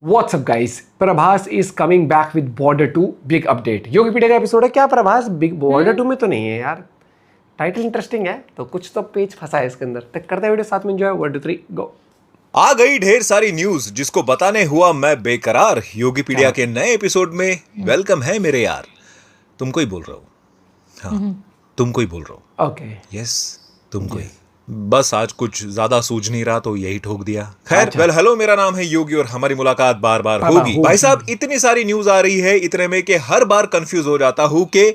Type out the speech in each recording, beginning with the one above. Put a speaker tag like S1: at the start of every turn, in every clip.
S1: WhatsApp guys, Prabhas is coming back with Border 2 big update. Yogipedia का episode है। क्या प्रभास बिग बॉर्डर 2 में तो नहीं है यार? टाइटल इंटरेस्टिंग है तो कुछ तो पेज फंसा है इसके अंदर। तक करते हैं वीडियो, साथ में एंजॉय। 1 2 3 गो।
S2: आ गई ढेर सारी न्यूज जिसको बताने हुआ मैं बेकरार। योगीपीडिया के नए एपिसोड में वेलकम है मेरे यार। तुमको ही बोल रहा हूँ। हाँ, तुमको ही बोल रहा हूँ।
S1: ओके,
S2: यस, तुमको ही। बस आज कुछ ज्यादा सूझ नहीं रहा तो यही ठोक दिया। खैर, वेल हेलो, मेरा नाम है योगी और हमारी मुलाकात बार बार होगी। भाई साहब, इतनी सारी न्यूज आ रही है इतने में कि हर बार कंफ्यूज हो जाता हूँ कि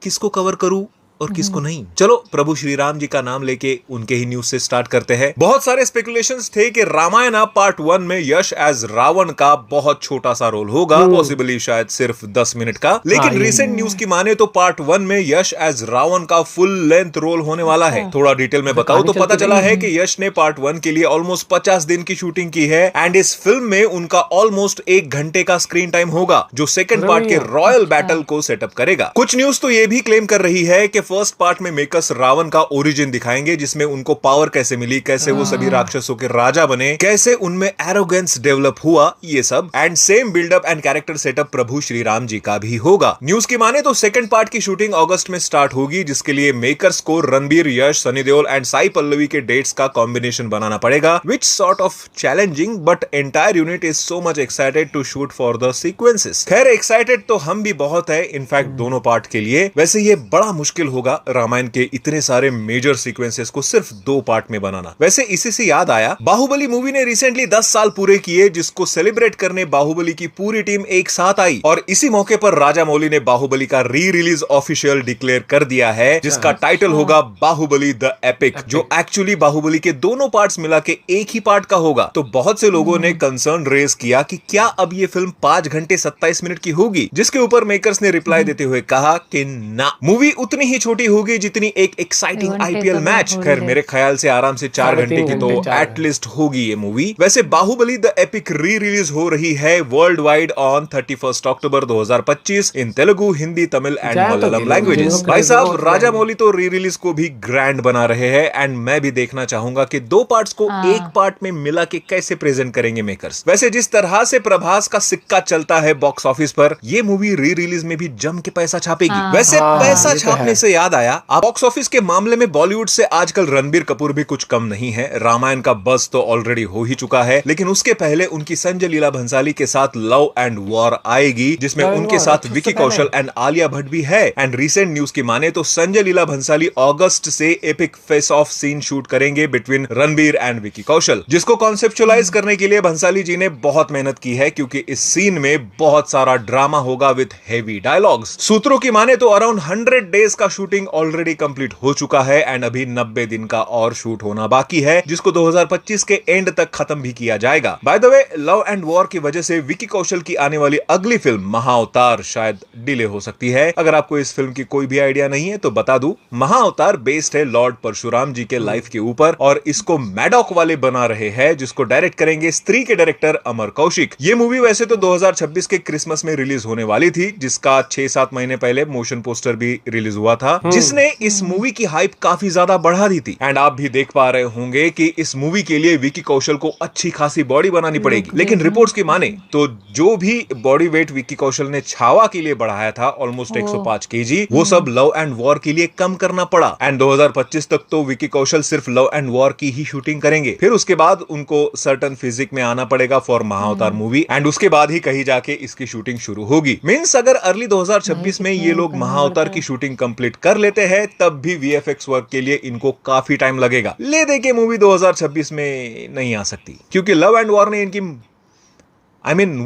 S2: किसको कवर करूं और किसको नहीं। चलो प्रभु श्री राम जी का नाम लेके उनके ही न्यूज से स्टार्ट करते हैं। बहुत सारे स्पेकुलेशंस थे कि रामायण पार्ट 1 में यश एज रावण का बहुत छोटा सा रोल होगा, पॉसिबली शायद सिर्फ 10 मिनट का। लेकिन रिसेंट न्यूज की माने तो पार्ट 1 में यश एज रावण का फुल लेंथ रोल होने वाला है। थोड़ा डिटेल में बताऊं तो पता चला है कि यश ने पार्ट 1 के लिए ऑलमोस्ट 50 दिन की शूटिंग की है एंड इस फिल्म में उनका ऑलमोस्ट 1 घंटे का स्क्रीन टाइम होगा, जो सेकंड पार्ट के रॉयल बैटल को सेटअप करेगा। कुछ न्यूज तो ये भी क्लेम कर रही है कि फर्स्ट पार्ट में मेकर्स रावण का ओरिजिन दिखाएंगे, जिसमें उनको पावर कैसे मिली, कैसे वो सभी राक्षसों के राजा बने, कैसे उनमें एरोगेंस डेवलप हुआ, ये सब। And same buildup and character setup प्रभु श्री राम जी का भी होगा। न्यूज की माने तो सेकंड पार्ट की शूटिंग अगस्त में स्टार्ट होगी, जिसके लिए मेकर्स को रणबीर, यश, सनी देओल एंड साई पल्लवी के डेट्स का कॉम्बिनेशन बनाना पड़ेगा, which sort of challenging, but entire unit is so much excited to shoot for the sequences. खैर, एक्साइटेड तो हम भी बहुत है, इनफैक्ट दोनों पार्ट के लिए। वैसे ये बड़ा मुश्किल होगा रामायण के इतने सारे मेजर सीक्वेंसेस को सिर्फ 2 पार्ट में बनाना। वैसे इसी से याद आया, बाहुबली मूवी ने रिसेंटली 10 साल पूरे किए, जिसको सेलिब्रेट करने बाहुबली की पूरी टीम एक साथ आई और इसी मौके पर राजा मौली ने बाहुबली का री रिलीज ऑफिशियल डिक्लेयर कर दिया है, जिसका टाइटल होगा बाहुबली द एपिक, जो एक्चुअली बाहुबली के दोनों पार्ट्स मिला के एक ही पार्ट का होगा। तो बहुत से लोगों ने कंसर्न रेज किया कि क्या अब ये फिल्म 5 घंटे 27 मिनट की होगी, जिसके ऊपर मेकर्स ने रिप्लाई देते हुए कहा कि ना, मूवी उतनी ही छोटी होगी जितनी एक एक्साइटिंग आईपीएल मैच। खैर, मेरे ख्याल से आराम से 4 घंटे की तो एटलीस्ट होगी ये मूवी। वैसे Baahubali the epic re release worldwide on वर्ल्ड वाइड ऑन 31 October 2025 in Telugu, Hindi, Tamil and Malayalam languages. भाई साहब, राजा मौली तो री रिलीज को भी ग्रैंड बना रहे हैं एंड मैं भी देखना चाहूंगा कि 2 पार्ट्स को एक पार्ट में मिला के कैसे प्रेजेंट करेंगे मेकर्स। वैसे जिस तरह से प्रभास का सिक्का चलता है बॉक्स ऑफिस पर, ये मूवी री रिलीज में भी जम के पैसा छापेगी। वैसे पैसा छापने से याद आया, बॉक्स ऑफिस के मामले में बॉलीवुड से आजकल रणबीर कपूर भी कुछ कम नहीं है। रामायण का बज़ तो ऑलरेडी हो ही चुका है, लेकिन उसके पहले उनकी संजय लीला भंसाली के साथ लव एंड वॉर आएगी, जिसमें उनके साथ विकी कौशल एंड आलिया भट्ट भी है। एंड रिसेंट न्यूज की माने तो संजय लीला भंसाली अगस्त से epic face off scene shoot करेंगे बिटवीन रणबीर एंड विकी कौशल, जिसको कॉन्सेप्चुअलाइज करने के लिए भंसाली जी ने बहुत मेहनत की है, क्योंकि इस सीन में बहुत सारा ड्रामा होगा विद हेवी डायलॉग्स। सूत्रों की माने तो अराउंड 100 डेज का शूटिंग ऑलरेडी कंप्लीट हो चुका है एंड अभी 90 दिन का और शूट होना बाकी है, जिसको 2025 के एंड तक खत्म भी किया जाएगा। By the way, love and war की वजह से विकी कौशल की आने वाली अगली फिल्म महाअवतार शायद डिले हो सकती है। अगर आपको इस फिल्म की कोई भी आइडिया नहीं है तो बता दूं, महाअवतार बेस्ड है लॉर्ड परशुराम जी के लाइफ के ऊपर और इसको मैडॉक वाले बना रहे हैं, जिसको डायरेक्ट करेंगे स्त्री के डायरेक्टर अमर कौशिक। ये मूवी वैसे तो 2026 के क्रिसमस में रिलीज होने वाली थी, जिसका 6-7 महीने पहले मोशन पोस्टर भी रिलीज हुआ था, जिसने इस मूवी की हाइप काफी ज्यादा बढ़ा दी थी। एंड आप भी देख पा रहे होंगे कि इस मूवी के लिए विकी कौशल को अच्छी खासी बॉडी बनानी पड़ेगी। लेकिन रिपोर्ट्स की माने तो जो भी बॉडी वेट विकी कौशल ने छावा के लिए बढ़ाया था, ऑलमोस्ट 105 केजी, वो सब लव एंड वॉर के लिए कम करना पड़ा। एंड 2025 तक तो विकी कौशल सिर्फ लव एंड वॉर की ही शूटिंग करेंगे। फिर उसके बाद उनको सर्टन फिजिक में आना पड़ेगा फॉर महाअवतार मूवी एंड उसके बाद ही कहीं जाके इसकी शूटिंग शुरू होगी। मींस अगर अर्ली 2026 में ये लोग महाअवतार की शूटिंग कंप्लीट कर लेते हैं, तब भी वीएफएक्स वर्क के लिए इनको काफी टाइम लगेगा। ले दे के मूवी 2026 में नहीं आ सकती, क्योंकि लव एंड वॉर ने इनकी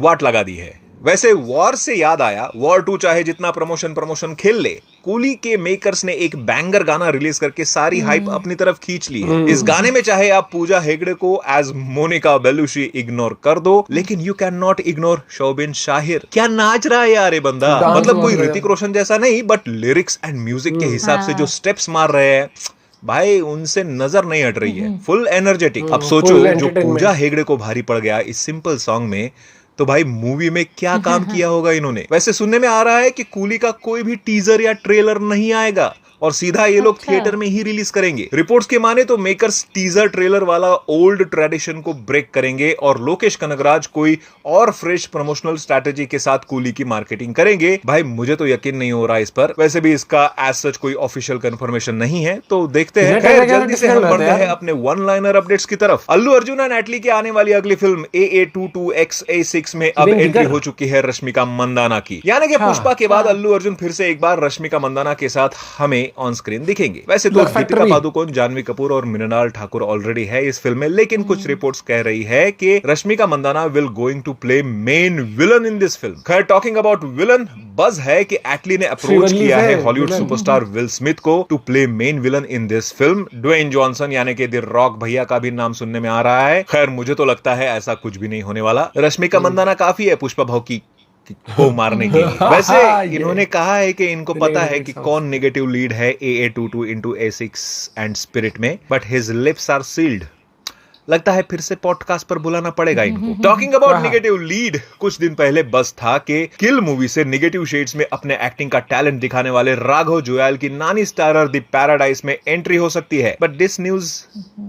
S2: वाट लगा दी है। वैसे वॉर से याद आया, वॉर 2 चाहे जितना प्रमोशन खेल ले, कूली के मेकर्स ने एक बैंगर गाना रिलीज करके सारी हाइप अपनी तरफ खींच ली है। इस गाने में चाहे आप पूजा हेगड़े को एज मोनिका बेलुशी इग्नोर कर दो, लेकिन you can not ignore Soubin Shahir. क्या नाच रहा है यार ये बंदा, मतलब कोई ऋतिक रोशन जैसा नहीं, बट लिरिक्स एंड म्यूजिक के हिसाब से जो स्टेप्स मार रहे हैं भाई, उनसे नजर नहीं हट रही है। Full energetic. अब सोचो, जो पूजा हेगड़े को भारी पड़ गया इस सिंपल सॉन्ग में, तो भाई मूवी में क्या काम किया होगा इन्होंने। वैसे सुनने में आ रहा है कि कूली का कोई भी टीजर या ट्रेलर नहीं आएगा, और सीधा ये लोग थिएटर में ही रिलीज करेंगे। रिपोर्ट्स के माने तो मेकर्स टीजर ट्रेलर वाला ओल्ड ट्रेडिशन को ब्रेक करेंगे और लोकेश कनगराज कोई और फ्रेश प्रमोशनल स्ट्रैटेजी के साथ कूली की मार्केटिंग करेंगे। भाई मुझे तो यकीन नहीं हो रहा इस पर, वैसे भी इसका एज सच कोई ऑफिशियल कंफर्मेशन नहीं है, तो देखते हैं। खैर जल्दी से हम बढ़ते हैं अपने वन लाइनर अपडेट्स की तरफ। अल्लू अर्जुन एंड एटली की आने वाली अगली फिल्म AA22XA6 में अब एंट्री हो चुकी है रश्मिका मंदाना की, यानी कि पुष्पा के बाद अल्लू अर्जुन फिर से एक बार रश्मिका मंदाना के साथ हमें ऑन स्क्रीन दिखेंगे। वैसे तो दीपिका पादुकोण, जानवी कपूर और मृणाल ठाकुर ऑलरेडी है इस फिल्म में, लेकिन कुछ रिपोर्ट्स कह रही है कि Rashmika Mandanna will going to play main villain in this film. खैर टॉकिंग अबाउट विलन, बज है कि एटली ने अप्रोच किया है हॉलीवुड सुपरस्टार विल स्मिथ को to play main villain in this film. Dwayne Johnson यानी कि द रॉक भैया का भी नाम सुनने में आ रहा है। खैर मुझे तो लगता है ऐसा कुछ भी नहीं होने वाला, रश्मिका मंदाना काफी है पुष्पा भाव की को मारने के लिए। वैसे इन्होंने कहा है कि इनको पता है कि कौन नेगेटिव लीड है AA22x एंड स्पिरिट में, but his lips are sealed. लगता है फिर से पॉडकास्ट पर बुलाना पड़ेगा इनको। टॉकिंग अबाउट नेगेटिव लीड, कुछ दिन पहले बस था कि किल मूवी से नेगेटिव शेड्स में अपने एक्टिंग का टैलेंट दिखाने वाले राघव जुयाल की नानी स्टारर द पैराडाइज में एंट्री हो सकती है, but this news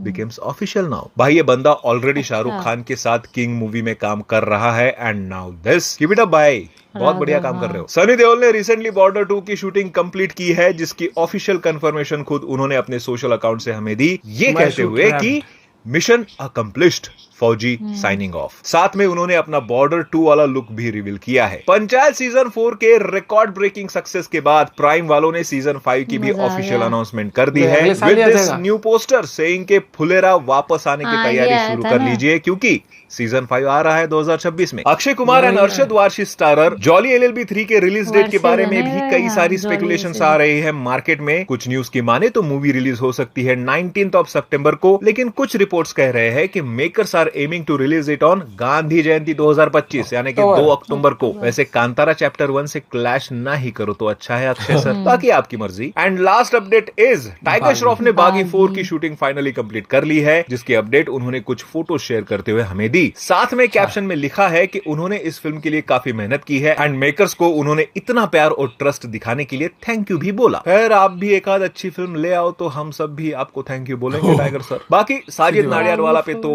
S2: becomes official now. भाई ये बंदा ऑलरेडी शाहरुख खान के साथ किंग मूवी में काम कर रहा है and now this. Keep it up भाई, बहुत बढ़िया काम कर रहे हो। सनी देओल ने रिसेंटली बॉर्डर 2 की शूटिंग कंप्लीट की है, जिसकी ऑफिशियल कंफर्मेशन खुद उन्होंने अपने सोशल अकाउंट से हमें दी, ये कहते हुए कि मिशन अकम्प्लिश्ड, फौजी साइनिंग ऑफ। साथ में उन्होंने अपना बॉर्डर 2 वाला लुक भी रिवील किया है। पंचायत सीजन 4 के रिकॉर्ड ब्रेकिंग सक्सेस के बाद प्राइम वालों ने सीजन 5 की भी ऑफिशियल अनाउंसमेंट कर दी है with this new poster saying के फुलेरा वापस आने की तैयारी शुरू कर लीजिए, क्योंकि सीजन 5 आ रहा है 2026 में। Akshay Kumar and Arshad Warsi starrer jolly LLB 3 के रिलीज डेट के बारे में भी कई सारी स्पेकुलेशंस आ रही है मार्केट में। कुछ न्यूज की माने तो मूवी रिलीज हो सकती है 19 सितंबर को, लेकिन कुछ रिपोर्ट्स कह रहे हैं कि makers are aiming to release it on Gandhi Jayanti 2025 यानी कि 2 अक्टूबर को। वैसे कांतारा चैप्टर 1 से क्लैश ना ही करो तो अच्छा है अक्षय सर, बाकी आपकी मर्जी। And last update is tiger Shroff ने बागी 4 की शूटिंग फाइनली कंप्लीट कर ली है, जिसकी अपडेट उन्होंने कुछ फोटो शेयर करते हुए हमें दी। साथ में कैप्शन में लिखा है कि उन्होंने इस फिल्म के लिए काफी मेहनत की है एंड मेकर्स को उन्होंने इतना प्यार और ट्रस्ट दिखाने के लिए थैंक यू भी बोला। खैर आप भी एक आध अच्छी फिल्म ले आओ तो हम सब भी आपको थैंक यू बोलेंगे टाइगर सर। बाकी साजिद नाडियाड वाला पे तो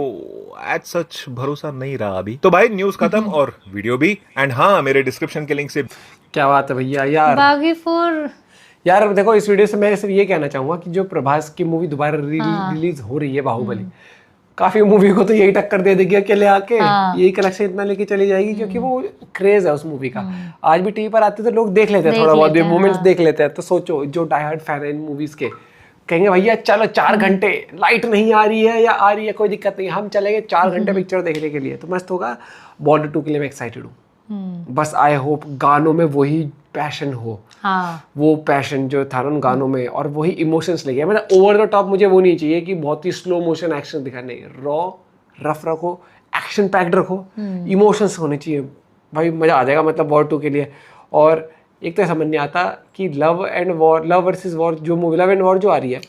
S2: एज सच भरोसा नहीं रहा अभी। तो भाई न्यूज खत्म और वीडियो भी, एंड हाँ मेरे डिस्क्रिप्शन के लिंक से।
S1: क्या बात है भैया यार,
S3: बागी 4
S1: यार देखो इस वीडियो से मैं सिर्फ ये कहना चाहूंगा कि जो प्रभास की मूवी दोबारा रिलीज हो रही है बाहुबली, काफी मूवी को तो यही टक्कर दे देगी अकेले आके, यही कलेक्शन इतना लेके चली जाएगी, क्योंकि वो क्रेज है उस मूवी का। आज भी टीवी पर आते तो लोग देख लेते हैं, थोड़ा बहुत मोमेंट्स देख लेते हैं। तो सोचो जो डाई हार्ड फैन है इन मूवीज के, कहेंगे भैया चलो 4 घंटे लाइट नहीं आ रही है या आ रही है कोई दिक्कत नहीं, हम चलेंगे 4 घंटे पिक्चर देखने के लिए, तो मस्त होगा। बॉर्डर 2 के लिए मैं एक्साइटेड हूँ। बस आई होप गानों में वही पैशन हो, वो पैशन जो था ना उन गानों में, और वही इमोशंस लगे। मतलब ओवर द टॉप मुझे वो नहीं चाहिए कि बहुत ही स्लो मोशन एक्शन दिखाने, रॉ रफ रखो, एक्शन पैक्ड रखो, इमोशंस होने चाहिए भाई, मजा आ जाएगा मतलब बॉर्डर 2 के लिए। और एक तो समझ नहीं आता कि लव वर्सेस वॉर जो मूवी लव एंड वॉर जो आ रही है,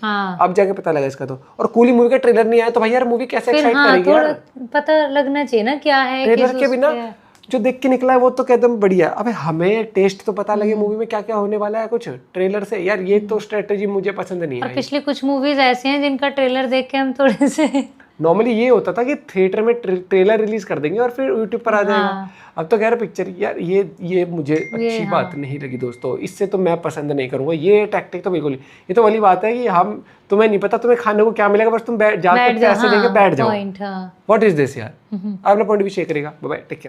S1: अब जाके पता लगा इसका तो। और कूली मूवी का ट्रेलर नहीं आया तो भाई यार मूवी कैसे एक्साइट करेगी यार,
S3: पता लगना चाहिए ना क्या है।
S1: ट्रेलर के बिना जो देख के निकला है वो तो एकदम बढ़िया। अबे हमें टेस्ट तो पता लगे मूवी में क्या क्या होने वाला है कुछ ट्रेलर से, यार ये तो स्ट्रेटेजी मुझे पसंद नहीं है।
S3: पिछली कुछ मूवीज ऐसी हैं जिनका ट्रेलर देख के हम थोड़े से
S1: नॉर्मली ये होता था कि थिएटर में ट्रेलर रिलीज कर देंगे और फिर यूट्यूब पर आ जाएगा। अब तो कह रहे पिक्चर, यार ये मुझे अच्छी बात नहीं लगी दोस्तों, इससे तो मैं पसंद नहीं करूंगा ये टैक्टिक तो बिल्कुल। ये तो वाली बात है कि हम तुम्हें नहीं पता तुम्हें खाने को क्या मिलेगा, बस तुम जाकर पैसे देके बैठ जाओ। व्हाट इज दिस यार, अपना पॉइंट भी शेयर करेगा। Bye bye, take care.